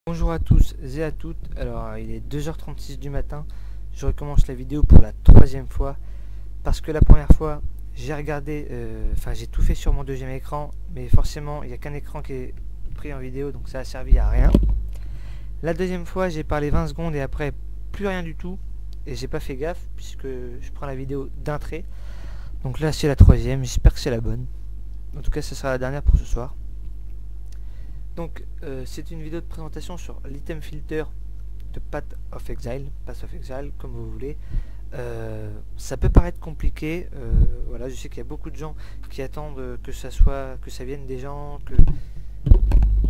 Bonjour à tous et à toutes. Alors il est 2h36 du matin. Je recommence la vidéo pour la troisième fois parce que la première fois j'ai regardé, j'ai tout fait sur mon deuxième écran, mais forcément il n'y a qu'un écran qui est pris en vidéo, donc ça a servi à rien. La deuxième fois j'ai parlé 20 secondes et après plus rien du tout, et j'ai pas fait gaffe puisque je prends la vidéo d'un trait. Donc là c'est la troisième, j'espère que c'est la bonne. En tout cas ce sera la dernière pour ce soir. Donc c'est une vidéo de présentation sur l'item filter de Path of Exile, comme vous voulez. Ça peut paraître compliqué, voilà, je sais qu'il y a beaucoup de gens qui attendent que ça vienne des gens, que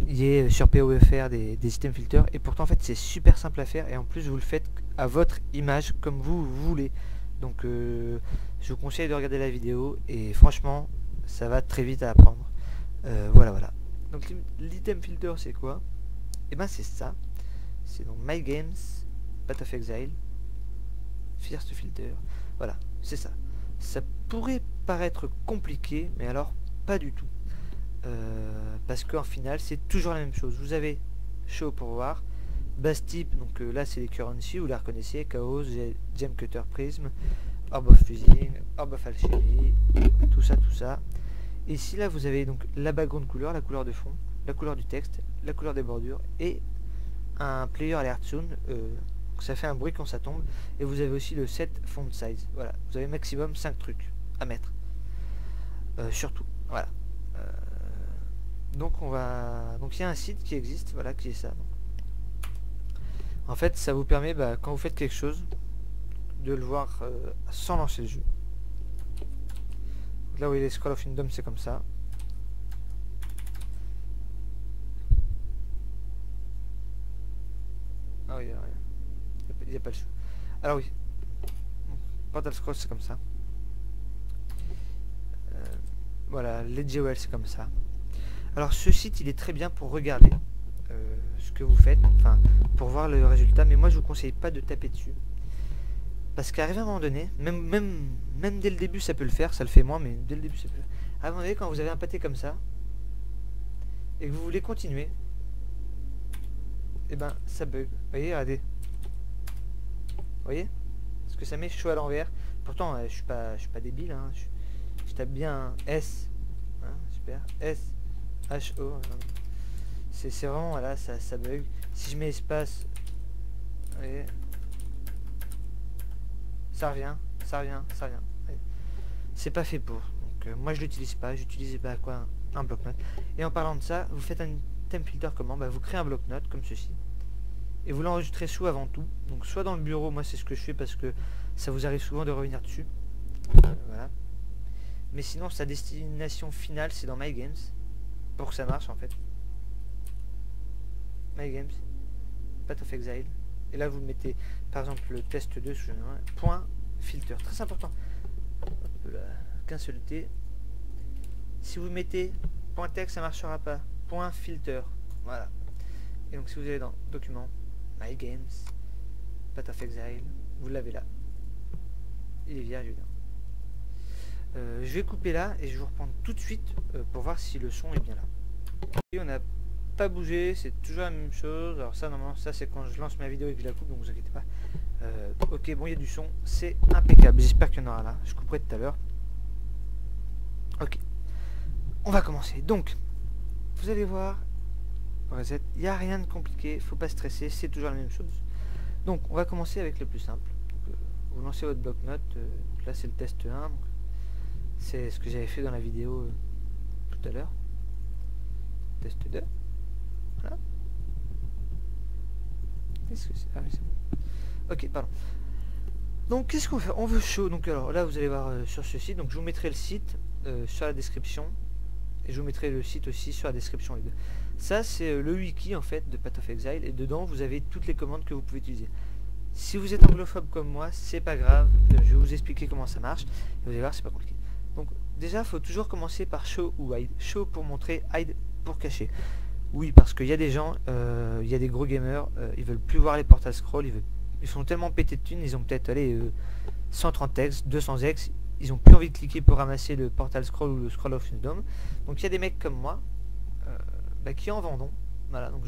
il y ait sur POFR des item filters, et pourtant en fait c'est super simple à faire, et en plus vous le faites à votre image comme vous voulez. Donc je vous conseille de regarder la vidéo, et franchement ça va très vite à apprendre. Voilà. Donc l'item filter c'est quoi? Et ben c'est ça, c'est donc My Games, Path of Exile, First Filter, voilà, c'est ça. Ça pourrait paraître compliqué, mais alors pas du tout. Parce qu'en final c'est toujours la même chose. Vous avez Show pour voir, Base Type, donc là c'est les currency, vous la reconnaissez, Chaos, Gem Cutter Prism, Orb of Fusing, Orb of Alchemy, tout ça. Et ici là vous avez donc la background couleur, la couleur de fond, la couleur du texte, la couleur des bordures et un player alert soon, ça fait un bruit quand ça tombe. Et vous avez aussi le set font size, voilà, vous avez maximum 5 trucs à mettre, surtout, voilà. Donc il y a un site qui existe, voilà, qui est ça. En fait ça vous permet, quand vous faites quelque chose, de le voir sans lancer le jeu. Là où il est Scroll of Kingdom, c'est comme ça. Ah oui, il n'y a pas le choix. Alors oui, Portal Scroll c'est comme ça. Voilà, les GOL c'est comme ça. Alors ce site il est très bien pour regarder ce que vous faites, enfin pour voir le résultat, mais moi je vous conseille pas de taper dessus. Parce qu'arrivé à un moment donné, même dès le début ça peut le faire, ça le fait moins, mais dès le début ça peut le faire. À un moment donné, quand vous avez un pâté comme ça, et que vous voulez continuer, et ben ça bug. Vous voyez, regardez. Vous voyez? Parce que ça met chaud à l'envers. Pourtant je suis pas débile, hein. Je tape bien S. Hein, super. S H O. C'est vraiment, voilà, ça bug. Si je mets espace, vous voyez, ça revient. C'est pas fait pour. Donc moi je l'utilise pas, j'utilise quoi, un bloc-notes. Et en parlant de ça, vous faites un item filter comment? Vous créez un bloc-notes comme ceci. Et vous l'enregistrez sous avant tout. Donc soit dans le bureau, moi c'est ce que je fais parce que ça vous arrive souvent de revenir dessus. Voilà. Mais sinon sa destination finale c'est dans My Games. Pour que ça marche en fait. My Games, Path of Exile. Et là vous mettez par exemple le test 2 sous point filter. Très important. Qu'un seul T. Si vous mettez point texte ça marchera pas. Point filter. Voilà. Et donc si vous allez dans document, My Games, Path of Exile, vous l'avez là. Il est vierge. Je vais couper là et je vais vous reprendre tout de suite pour voir si le son est bien là. Et on n'a pas bougé, c'est toujours la même chose. Alors ça normalement ça c'est quand je lance ma vidéo et que je la coupe, donc vous inquiétez pas. Ok, bon, il y a du son, c'est impeccable. J'espère qu'il y en aura là, je couperai tout à l'heure. Ok, on va commencer. Donc vous allez voir, reset, il n'y a rien de compliqué, faut pas stresser, c'est toujours la même chose. Donc on va commencer avec le plus simple. Donc, vous lancez votre bloc-notes, là c'est le test 1, c'est ce que j'avais fait dans la vidéo tout à l'heure. Test 2. Voilà. Qu'est-ce que c'est? Ah oui, c'est bon. Ok, pardon. Donc qu'est-ce qu'on fait? On veut show. Donc alors là vous allez voir sur ce site. Donc je vous mettrai le site sur la description. Et je vous mettrai le site aussi sur la description, les deux. Ça c'est le wiki en fait de Path of Exile. Et dedans vous avez toutes les commandes que vous pouvez utiliser. Si vous êtes anglophobe comme moi, c'est pas grave. Je vais vous expliquer comment ça marche. Et vous allez voir, c'est pas compliqué. Donc déjà il faut toujours commencer par show ou hide. Show pour montrer, hide pour cacher. Oui, parce qu'il y a des gens, il y a des gros gamers, ils veulent plus voir les portal scroll, ils sont tellement pétés de thunes, ils ont peut-être 130 X, 200 X, ils ont plus envie de cliquer pour ramasser le portal scroll ou le scroll of Kingdom. Donc il y a des mecs comme moi qui en vendent. Voilà, donc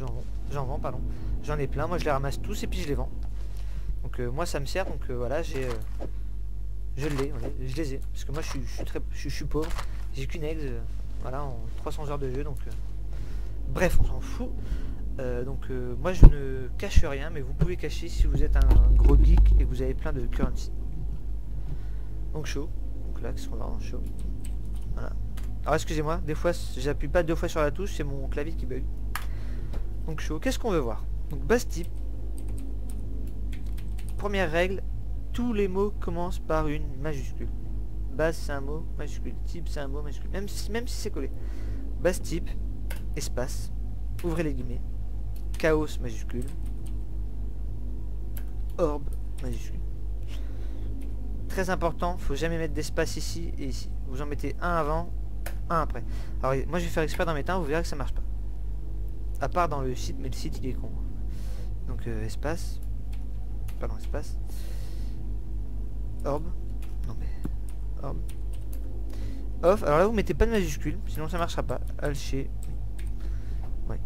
j'en vends, pardon. J'en ai plein, moi je les ramasse tous et puis je les vends. Donc moi ça me sert, donc voilà, je les ai. Parce que moi je suis pauvre, j'ai qu'une eggs, voilà, en 300 heures de jeu, donc bref, on s'en fout. Moi je ne cache rien, mais vous pouvez cacher si vous êtes un gros geek et que vous avez plein de currency. Donc chaud, donc là, qu'est-ce qu'on va en chaud. Voilà. Alors excusez-moi, des fois j'appuie pas 2 fois sur la touche, c'est mon clavier qui bug. Donc chaud, qu'est-ce qu'on veut voir? Donc base type. Première règle, tous les mots commencent par une majuscule. Base c'est un mot, majuscule. Type c'est un mot, majuscule. Même si c'est collé. Base type, espace, ouvrez les guillemets. Chaos majuscule. Orbe majuscule. Très important, faut jamais mettre d'espace ici et ici. Vous en mettez un avant, un après. Alors moi je vais faire exprès d'en mettre un, vous verrez que ça marche pas. À part dans le site, mais le site il est con. Donc espace. Pardon, espace. Orbe. Non mais. Orbe. Off. Alors là vous mettez pas de majuscule, sinon ça marchera pas. Alché. Ouais.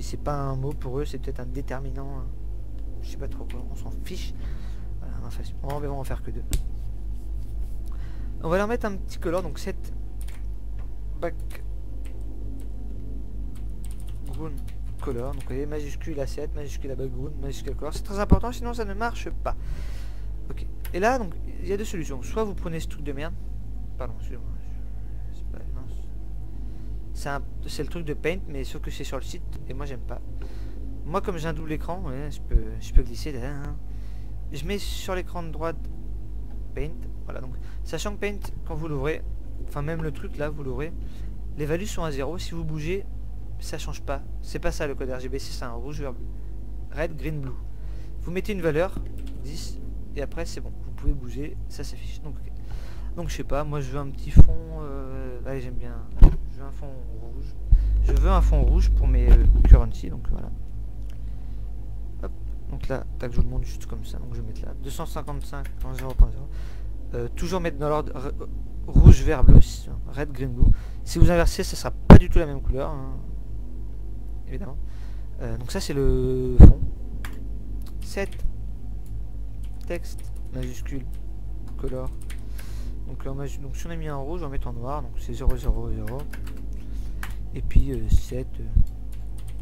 C'est pas un mot pour eux, c'est peut-être un déterminant. Je sais pas trop quoi, on s'en fiche. Voilà, on va en faire que 2. On va leur mettre un petit color, donc 7 back ground color. Donc vous voyez, majuscule à 7, majuscule à background, majuscule à color. C'est très important, sinon ça ne marche pas. Ok. Et là, donc, il y a 2 solutions. Soit vous prenez ce truc de merde. Pardon, excusez-moi. C'est le truc de Paint, mais sauf que c'est sur le site, et moi j'aime pas. Moi comme j'ai un double écran, ouais, je peux glisser là, hein. Je mets sur l'écran de droite Paint, voilà, donc sachant que Paint, quand vous l'ouvrez, enfin même le truc là, vous l'ouvrez, les values sont à 0, si vous bougez, ça change pas, c'est pas ça le code RGB, c'est ça, un rouge, vert, bleu, red, green, blue. Vous mettez une valeur, 10, et après c'est bon, vous pouvez bouger, ça s'affiche, donc ok. Donc je sais pas, moi je veux un petit fond, allez j'aime bien, je veux un fond rouge, je veux un fond rouge pour mes currency, donc voilà. Hop, donc là, tac, je vous le montre juste comme ça, donc je vais mettre là, 255.0.0, toujours mettre dans l'ordre rouge, vert, bleu, red, green, blue. Si vous inversez, ça sera pas du tout la même couleur, hein, évidemment. Donc ça c'est le fond. 7, texte, majuscule, color. Donc si on a mis en rouge, on va mettre en noir, donc c'est 0, 0, 0. Et puis 7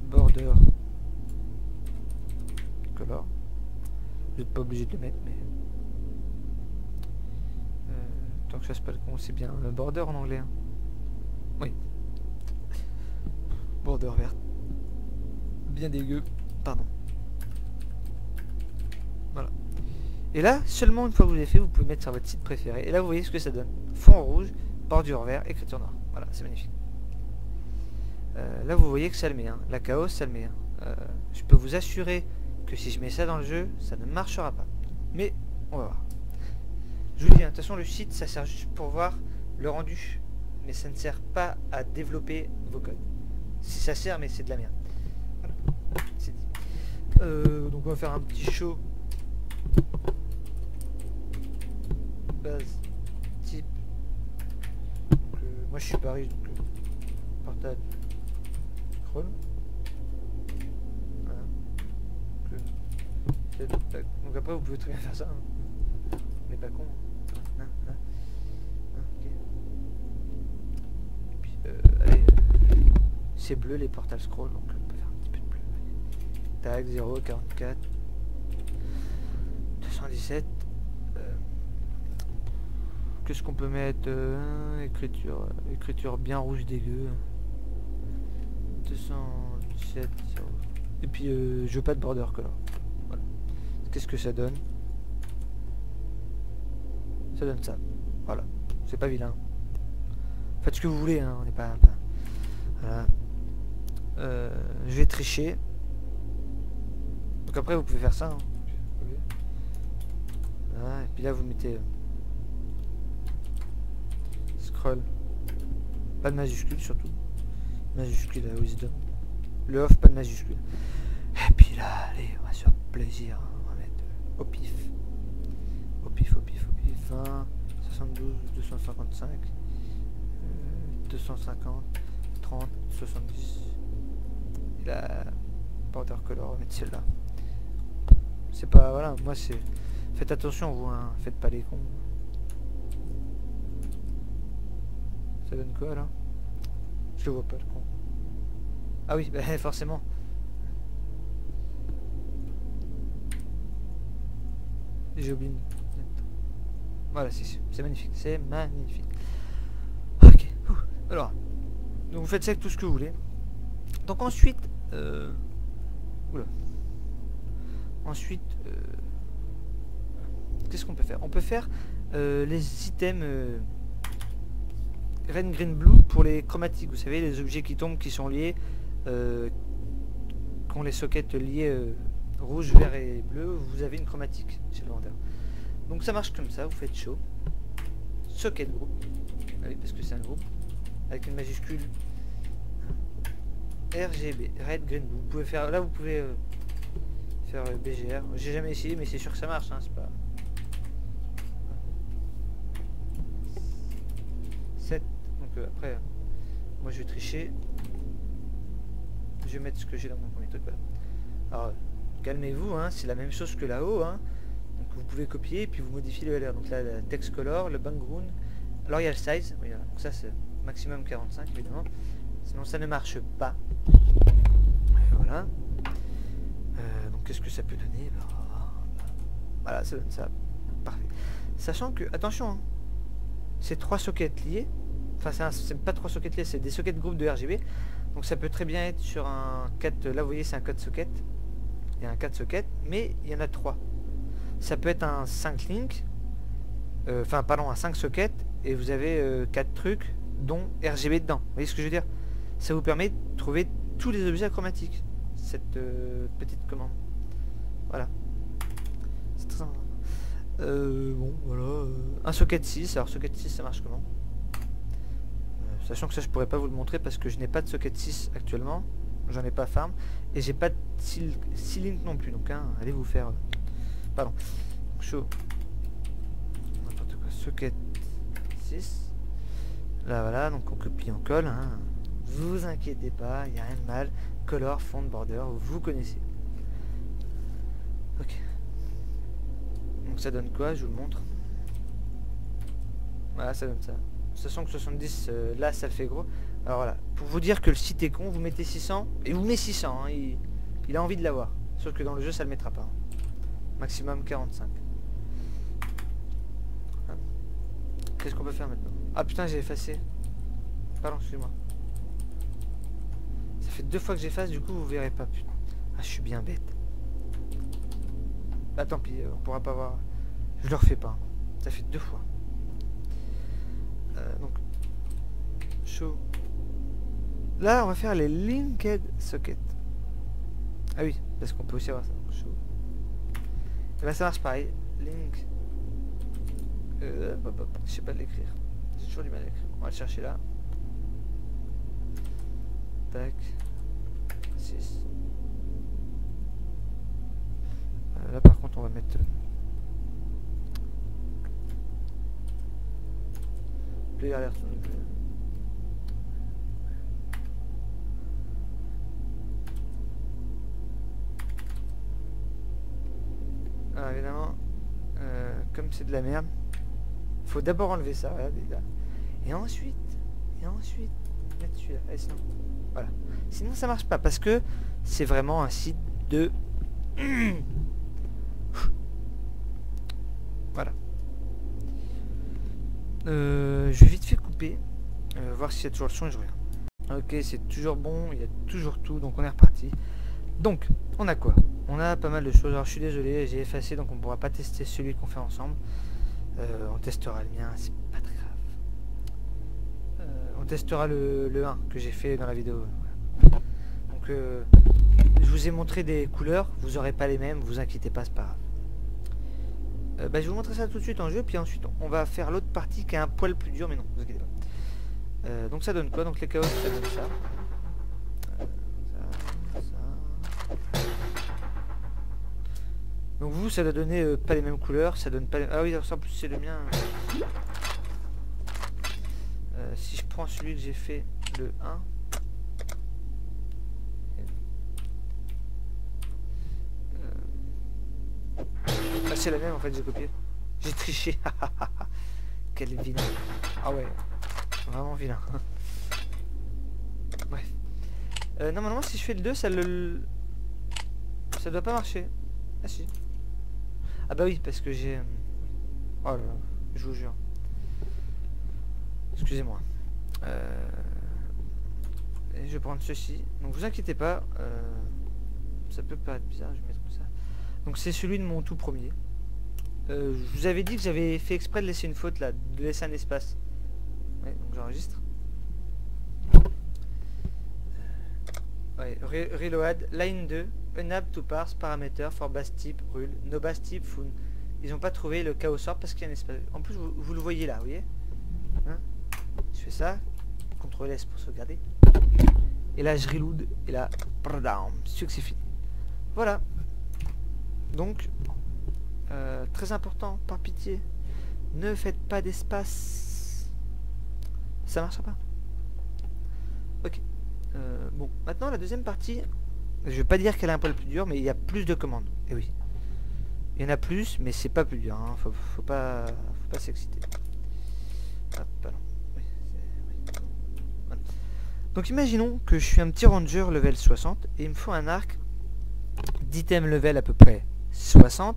border color. Vous n'êtes pas obligé de le mettre, mais tant que je fasse pas le con, c'est bien. Border en anglais. Hein. Oui. Border verte. Bien dégueu. Pardon. Voilà. Et là, seulement une fois que vous l'avez fait, vous pouvez mettre sur votre site préféré. Et là, vous voyez ce que ça donne. Fond rouge, bordure vert, écriture noire. Voilà, c'est magnifique. Là, vous voyez que ça le met. Hein. La chaos, ça le met. Hein. Je peux vous assurer que si je mets ça dans le jeu, ça ne marchera pas. Mais, on va voir. Je vous dis, hein, de toute façon, le site, ça sert juste pour voir le rendu. Mais ça ne sert pas à développer vos codes. Si ça sert, mais c'est de la merde. Voilà. C'est dit. Donc, on va faire un petit show. Base type. Donc, moi je suis Paris, donc portail scroll. Voilà. Donc après vous pouvez très bien faire ça. Hein. On n'est pas con. Hein. Okay. Et puis allez, c'est bleu les portails scroll, donc on peut faire un petit peu de bleu. Tag 0, 44, 217. Qu'est-ce qu'on peut mettre écriture bien rouge dégueu. 217 0. Et puis je veux pas de border color. Voilà. Qu'est-ce que ça donne? Ça donne ça. Voilà. C'est pas vilain. Faites ce que vous voulez, hein. On n'est pas. Voilà. Je vais tricher. Donc après vous pouvez faire ça. Hein. Voilà. Et puis là vous mettez. Scroll. Pas de majuscule surtout. Majuscule à wisdom. Le off, pas de majuscule. Et puis là, allez, on va se faire plaisir. On va mettre au pif. Au pif, au pif, au pif. 20, 72, 255, 250, 30, 70. il a pas watercolor, on va mettre celle-là. C'est pas, voilà, moi c'est... Faites attention vous, hein, faites pas les cons. Ça donne quoi là? Je le vois pas le con. Ah oui, bah, forcément. J'ai oublié. Voilà, c'est magnifique, c'est magnifique. Ok, alors, donc vous faites ça avec tout ce que vous voulez. Donc ensuite, oula. Ensuite, qu'est-ce qu'on peut faire? On peut faire les items red, green, blue pour les chromatiques. Vous savez, les objets qui tombent, qui sont liés, qui ont les sockets liés rouge, vert et bleu, vous avez une chromatique chez le vendeur. Donc ça marche comme ça, vous faites show, socket group, allez, parce que c'est un groupe, avec une majuscule RGB, red, green, blue. Vous pouvez faire, là vous pouvez faire BGR, j'ai jamais essayé mais c'est sûr que ça marche, hein, c'est pas... 7, donc après, moi je vais tricher, je vais mettre ce que j'ai dans mon premier truc, voilà. Alors, calmez-vous, hein, c'est la même chose que là-haut, hein. Donc vous pouvez copier et puis vous modifiez le LR. Donc là, la text color, le background. Alors il y a le size, oui, donc ça c'est maximum 45 évidemment. Sinon ça ne marche pas. Et voilà. Donc qu'est-ce que ça peut donner? Voilà, ça donne ça. Parfait. Sachant que, attention, hein, c'est 3 sockets liés. Enfin, c'est pas 3 sockets liés, c'est des sockets groupes de RGB. Donc ça peut très bien être sur un 4. Là vous voyez, c'est un 4 socket. Il y a un 4 sockets, mais il y en a 3. Ça peut être un 5 link, enfin pardon, un 5 sockets, et vous avez 4 trucs, dont RGB dedans. Vous voyez ce que je veux dire? Ça vous permet de trouver tous les objets achromatiques, cette petite commande. Voilà. C'est très important. Bon, voilà. Un socket 6, alors socket 6 ça marche comment? Sachant que ça je pourrais pas vous le montrer parce que je n'ai pas de socket 6 actuellement, j'en ai pas farm, et j'ai pas de 6 link non plus, donc hein, allez vous faire... Pardon. Show. N'importe quoi. Socket 6. Là voilà, donc on copie, on colle. Hein. Vous inquiétez pas, il n'y a rien de mal. Color, font, border, vous connaissez. Ok. Donc ça donne quoi? Je vous le montre. Voilà, ça donne ça. Sachant que 70, là ça le fait gros. Alors voilà, pour vous dire que le site est con, vous mettez 600 et vous mettez 600. Hein, il a envie de l'avoir. Sauf que dans le jeu ça le mettra pas. Maximum 45. Qu'est-ce qu'on peut faire maintenant? Ah putain, j'ai effacé. Pardon, excusez-moi. Ça fait 2 fois que j'efface, du coup vous verrez pas. Putain. Ah, je suis bien bête. Ah tant pis, on pourra pas voir. Je le refais pas. Ça fait 2 fois. Donc show. Là on va faire les linked sockets. Ah oui, parce qu'on peut aussi avoir ça. Donc show. Et là ça marche pareil. Link. Je sais pas de l'écrire. J'ai toujours du mal à l'écrire. On va le chercher là. Tac. 6. Là par contre on va mettre... Player alert. Alors évidemment, comme c'est de la merde, faut d'abord enlever ça, regardez là. Et ensuite mettre celui-là. Et sinon, voilà. Sinon ça marche pas parce que c'est vraiment un site de... Voilà. Je vais vite fait couper, voir s'il y a toujours le son et je reviens. Ok, c'est toujours bon, il y a toujours tout, donc on est reparti. Donc, on a quoi? On a pas mal de choses. Alors je suis désolé, j'ai effacé, donc on ne pourra pas tester celui qu'on fait ensemble. On testera le mien, c'est pas très grave. On testera le 1 que j'ai fait dans la vidéo. Voilà. Donc je vous ai montré des couleurs, vous aurez pas les mêmes, vous inquiétez pas, c'est pas grave. Je vais vous montrer ça tout de suite en jeu, puis ensuite on va faire l'autre partie qui est un poil plus dur, mais non, vous inquiétez pas. Donc ça donne quoi? Donc les chaos, ça donne ça. Donc vous, ça doit donner pas les mêmes couleurs, ça donne pas les... Ah oui, ça en plus c'est le mien. Si je prends celui que j'ai fait, le 1. c'est la même en fait, j'ai copié. J'ai triché. Quel vilain. Ah ouais, vraiment vilain. Bref. Normalement si je fais le 2, ça doit pas marcher. Ah si. Ah bah oui, parce que j'ai... Oh là là, je vous jure. Excusez-moi. Et je vais prendre ceci. Donc vous inquiétez pas. Ça peut paraître bizarre, je vais mettre comme ça. Donc c'est celui de mon tout premier. Je vous avais dit que j'avais fait exprès de laisser une faute là, de laisser un espace. Ouais, donc j'enregistre. Ouais, reload, line 2, unable to parse parameter for base type rule, no base type found. Ils ont pas trouvé le chaos sort parce qu'il y a un espace. En plus vous le voyez là, vous voyez hein. Je fais ça, CTRL S pour sauvegarder. Et là je reload, et là, sûr que c'est fini. Voilà. Donc, très important, par pitié, ne faites pas d'espace. Ça marchera pas. Ok. Bon, maintenant la deuxième partie, je vais pas dire qu'elle est un peu plus dure, mais il y a plus de commandes. Et oui. Il y en a plus, mais c'est pas plus dur. Hein. Faut pas s'exciter. Hop, pardon. Oui, voilà. Donc imaginons que je suis un petit ranger level 60 et il me faut un arc d'item level à peu près 60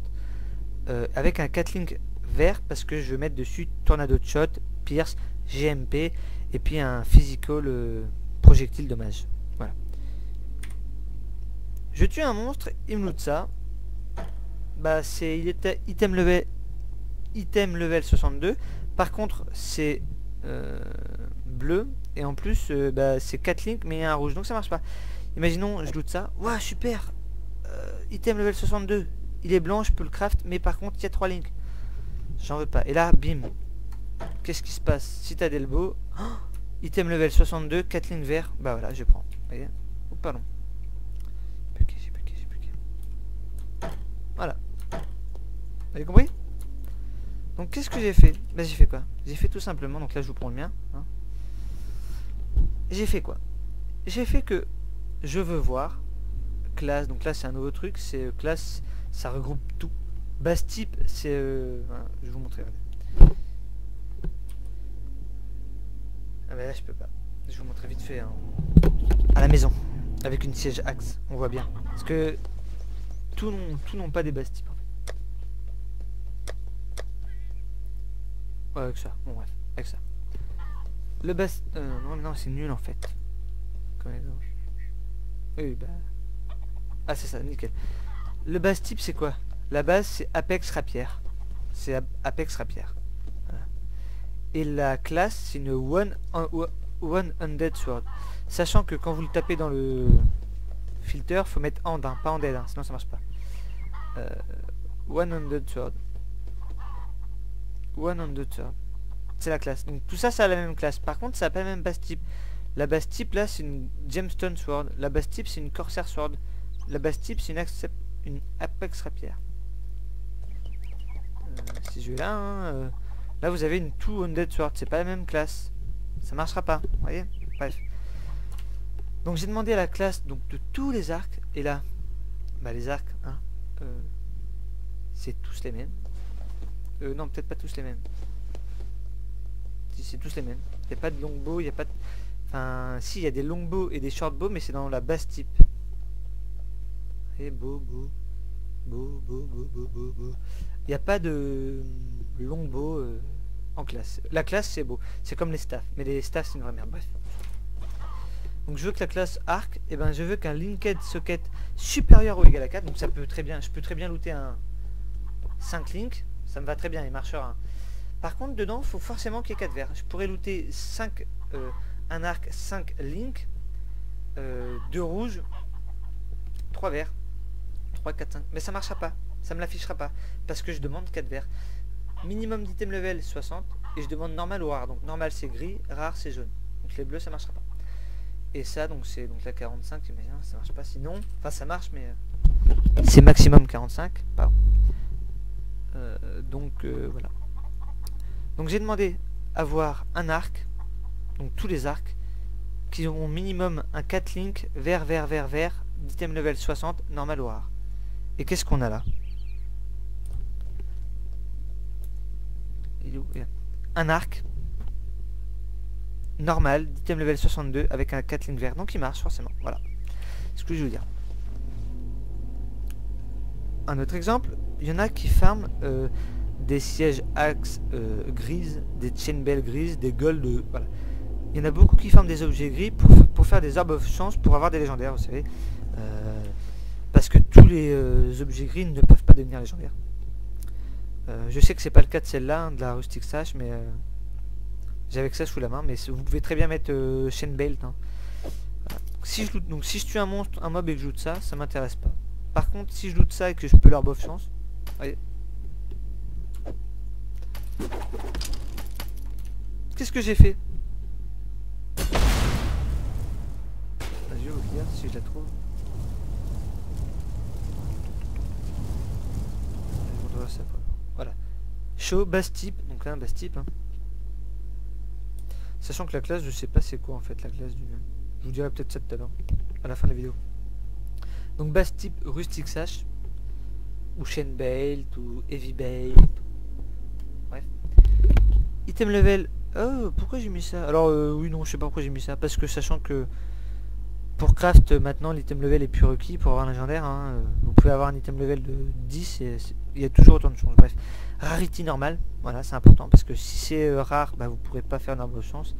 avec un Gatling vert parce que je vais mettre dessus Tornado Shot, Pierce, GMP et puis un Physical projectile dommage. Voilà. Je tue un monstre, il me loot ça. Bah il était item level 62. Par contre c'est bleu et en plus c'est 4 links mais il y a un rouge donc ça marche pas. Imaginons je loot ça. Ouah super, item level 62, il est blanc, je peux le craft mais par contre il y a 3 links. J'en veux pas. Et là bim, qu'est-ce qui se passe? Citadel Bow, oh, item level 62, 4 links verts, bah voilà je prends. Vous voyez? Oh pardon. J'ai bugué. Voilà. Vous avez compris? Donc qu'est-ce que j'ai fait? Bah j'ai fait quoi? J'ai fait tout simplement, donc là je vous prends le mien. Hein. J'ai fait quoi? J'ai fait que je veux voir classe, donc là c'est un nouveau truc, c'est classe, ça regroupe tout. Base type, c'est... voilà, je vais vous montrer. Ah bah là je peux pas. Je vais vous montrer vite fait hein. À la maison, avec une siège axe, on voit bien. Parce que tout n'ont pas des bases types. Ouais, avec ça, bon bref, avec ça. Le base... non, c'est nul en fait. Oui, bah... Ah, c'est ça, nickel. Le base type, c'est quoi? La base, c'est Apex Rapière. C'est Apex Rapière. Voilà. Et la classe, c'est une One Undead Sword. Sachant que quand vous le tapez dans le filter, faut mettre and, hein, pas undead, hein, sinon ça marche pas. One Undead Sword. One Undead Sword. C'est la classe. Donc tout ça, ça a la même classe. Par contre, ça n'a pas la même base type. La base type, là, c'est une Gemstone Sword. La base type, c'est une Corsair Sword. La base type, c'est une Apex Rapière. Si je vais là, hein, là vous avez une Two Undead Sword, c'est pas la même classe. Ça marchera pas, vous voyez. Bref. Donc j'ai demandé à la classe donc de tous les arcs, et là, bah les arcs, hein, c'est tous les mêmes. Non, peut-être pas tous les mêmes. Si, c'est tous les mêmes. Il n'y a pas de longbow, il n'y a pas de... Enfin, si, il y a des longbows et des shortbows, mais c'est dans la base type. Et beau. Il n'y a pas de longbow en classe. La classe c'est beau. C'est comme les staffs. Mais les staffs c'est une vraie merde. Bref. Donc je veux que la classe arc, et ben je veux qu'un linked socket supérieur ou égal à 4. Donc ça peut très bien. Je peux très bien looter un 5 links. Ça me va très bien, il marchera. Hein. Par contre dedans il faut forcément qu'il y ait 4 verts. Je pourrais looter 5 un arc 5 links, 2 rouges, 3 verts. 3, 4, 5. Mais ça marchera pas. Ça me l'affichera pas. Parce que je demande 4 verts. Minimum d'item level 60. Et je demande normal ou rare. Donc normal c'est gris, rare c'est jaune. Donc les bleus ça marchera pas. Et ça donc c'est donc la 45. Mais hein, ça marche pas sinon. Enfin ça marche mais... c'est maximum 45. Pardon. Voilà. Donc j'ai demandé à voir un arc. Donc tous les arcs. Qui ont minimum un 4 link vert, d'item level 60, normal ou rare. Et qu'est-ce qu'on a là? il est où? Un arc normal d'item level 62 avec un 4 lignes vert, donc il marche forcément. Voilà ce que je veux dire. Un autre exemple, il y en a qui farment des sièges axe grises, des chain bell grises, des gold, voilà. Il y en a beaucoup qui farment des objets gris pour faire des orbes of chance pour avoir des légendaires, vous savez. Parce que tous les objets gris ne peuvent pas devenir légendaires. Je sais que c'est pas le cas de celle-là, hein, de la Rustic Sash, mais j'avais que ça sous la main. Mais vous pouvez très bien mettre chain belt. Hein. Voilà. Si je tue un monstre, un mob et que je loot ça, ça m'intéresse pas. Par contre, si je loot ça et que je peux l'orb of chance, voyez. Qu'est-ce que j'ai fait? Je vais vous dire si je la trouve. Voilà. Show base type, donc là un base type. Hein. Sachant que la classe, je sais pas c'est quoi en fait la classe du. Je vous dirai peut-être ça tout à l'heure, à la fin de la vidéo. Donc base type Rustic Sash, ou Chain Belt, ou Heavy Belt. Bref. Item level. Oh, pourquoi j'ai mis ça? Alors oui, non, je sais pas pourquoi j'ai mis ça. Parce que sachant que pour craft maintenant l'item level est plus requis pour avoir un légendaire. Hein, vous pouvez avoir un item level de 10 et il y a toujours autant de chances. Bref. Rarity normale, voilà, c'est important parce que si c'est rare, bah, vous pourrez pas faire une arbre of chance.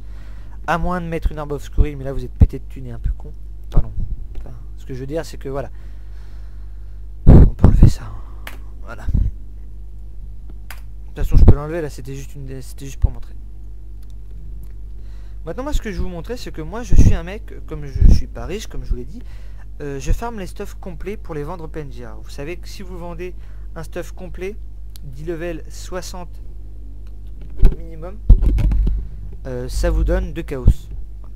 À moins de mettre une arbre of scoring, mais là vous êtes pété de thunes et un peu con. Pardon. Enfin, ce que je veux dire c'est que voilà. On peut enlever ça. Voilà. De toute façon je peux l'enlever là, c'était juste pour montrer. Maintenant moi ce que je vais vous montrer c'est que moi je suis un mec, comme je suis pas riche, comme je vous l'ai dit, je farme les stuffs complets pour les vendre au PNJ. Alors, vous savez que si vous vendez un stuff complet, 10 level 60 minimum, ça vous donne 2 chaos.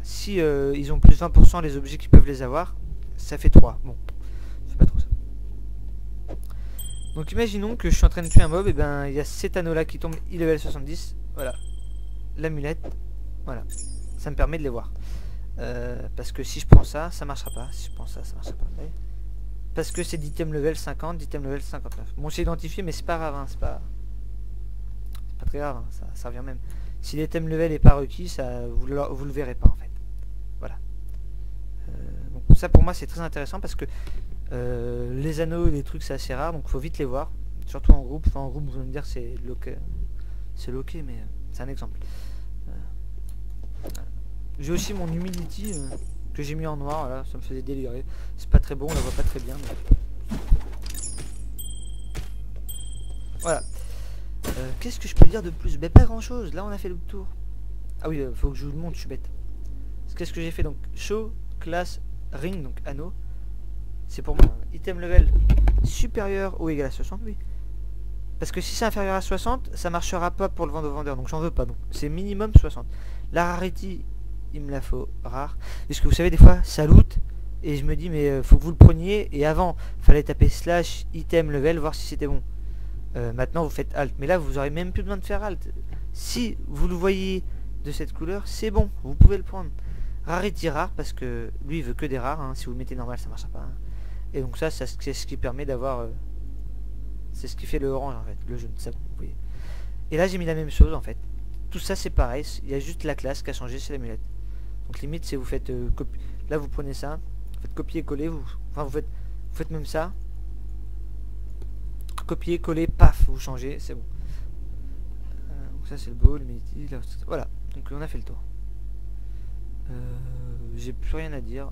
Si ils ont plus 20% les objets qui peuvent les avoir, ça fait 3. Bon, c'est pas trop ça. Donc imaginons que je suis en train de tuer un mob, et ben il y a cet anneau là qui tombe level 70, voilà, l'amulette, voilà, ça me permet de les voir. Parce que si je prends ça, ça marchera pas. Si je prends ça, ça marchera pas. Voyez, parce que c'est d'item level 50, d'item level 59. Bon, c'est identifié, mais c'est pas grave, hein, c'est pas très grave, hein, ça revient même. Si l'item level est pas requis, ça, vous le verrez pas en fait. Voilà. Donc ça pour moi c'est très intéressant parce que les anneaux et les trucs c'est assez rare, donc faut vite les voir. Surtout en groupe. Enfin en groupe vous allez me dire c'est loqué, mais c'est un exemple. J'ai aussi mon humility que j'ai mis en noir, voilà, ça me faisait délirer. C'est pas très bon, on la voit pas très bien. Mais... voilà. Qu'est-ce que je peux dire de plus? Ben pas grand chose, là on a fait le tour. Ah oui, faut que je vous le montre, je suis bête. Qu'est-ce que j'ai fait donc? Show, classe, ring, donc anneau. C'est pour moi. Item level supérieur ou égal à 60, oui. Parce que si c'est inférieur à 60, ça marchera pas pour le vendre au vendeur, donc j'en veux pas. Donc c'est minimum 60. La rarity, il me la faut rare. Parce que vous savez, des fois, ça loot. Et je me dis, mais faut que vous le preniez. Et avant, fallait taper slash item level, voir si c'était bon. Maintenant, vous faites alt. Mais là, vous aurez même plus besoin de faire alt. Si vous le voyez de cette couleur, c'est bon. Vous pouvez le prendre. Rarity rare, parce que lui, il veut que des rares. Hein. Si vous le mettez normal, ça marchera pas. Hein. Et donc ça, c'est ce qui permet d'avoir... c'est ce qui fait le orange, en fait. Le jaune, ça, vous voyez. Et là, j'ai mis la même chose, en fait. Tout ça c'est pareil, il y a juste la classe qui a changé, c'est l'amulette. Donc limite c'est vous faites là vous prenez ça, vous faites copier-coller, vous faites même ça. Copier-coller, paf, vous changez, c'est bon. Donc ça c'est le beau, le militi, là, voilà, donc on a fait le tour. J'ai plus rien à dire,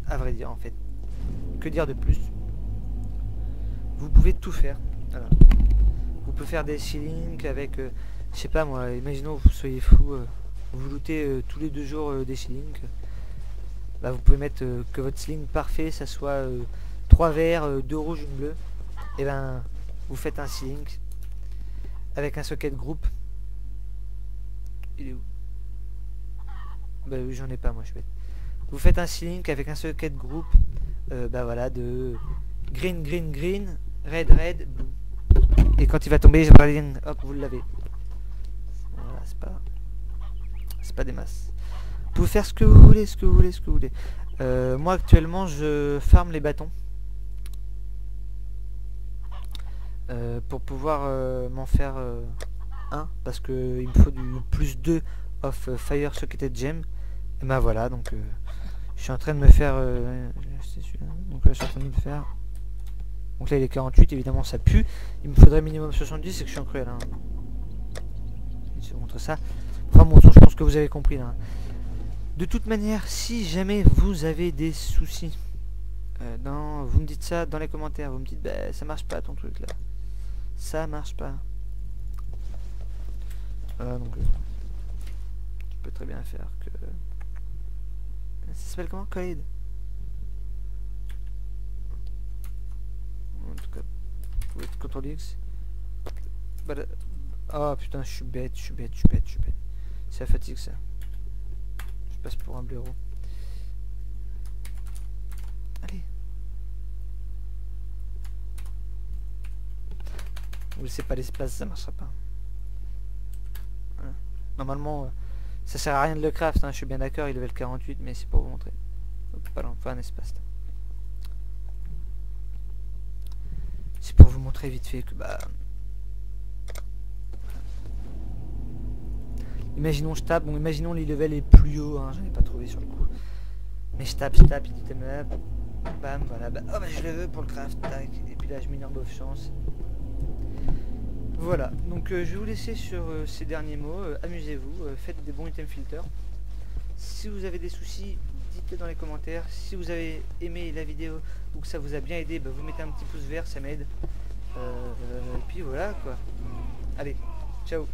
à vrai dire en fait. Que dire de plus? Vous pouvez tout faire, voilà. Vous pouvez faire des ceilings avec... je sais pas moi, imaginons vous soyez fou, vous lootez tous les 2 jours des ceilings. Bah, vous pouvez mettre que votre ceiling parfait, ça soit 3 verts, 2 rouges, 1 bleue. Et ben vous faites un ceiling avec un socket groupe. Il est où? Bah oui, j'en ai pas moi, je suis bête. Vous faites un ceiling avec un socket groupe, bah voilà, de green, green, green, red, red, blue. Et quand il va tomber, hop, vous l'avez. Voilà, c'est pas des masses. Vous pouvez faire ce que vous voulez, ce que vous voulez, ce que vous voulez. Moi actuellement, je farme les bâtons pour pouvoir m'en faire 1 parce que il me faut du plus 2 of fire socketed gem. Et ben voilà, donc je suis en train de me faire donc là je suis en train de me faire, donc là il est 48, évidemment ça pue, il me faudrait minimum 70, c'est que je suis en cruel hein. Je vous montre ça. Enfin bon, je pense que vous avez compris là. De toute manière, si jamais vous avez des soucis, vous me dites ça dans les commentaires. Vous me dites, bah, ça marche pas ton truc là. Ça marche pas. Voilà, donc tu peux très bien faire que... Ça s'appelle comment? Khalid? En tout cas, vous êtes CTRL X. Oh putain, je suis bête. C'est la fatigue ça. Je passe pour un blaireau. Allez. Vous laissez pas l'espace, ça marchera pas. Voilà. Normalement, ça sert à rien de le craft, hein, je suis bien d'accord, il level 48, mais c'est pour vous montrer. Hop, pardon, pas un espace. C'est pour vous montrer vite fait que bah... Imaginons je tape, bon imaginons les levels est plus haut, hein, j'en ai pas trouvé sur le coup. Mais je tape, il dit thème là, bam, voilà, bah, oh bah je le veux pour le craft, tac, et puis là je mets une herbe of chance. Voilà, donc je vais vous laisser sur ces derniers mots, amusez-vous, faites des bons item filters. Si vous avez des soucis, dites-le dans les commentaires. Si vous avez aimé la vidéo ou que ça vous a bien aidé, bah, vous mettez un petit pouce vert, ça m'aide. Et puis voilà quoi. Allez, ciao.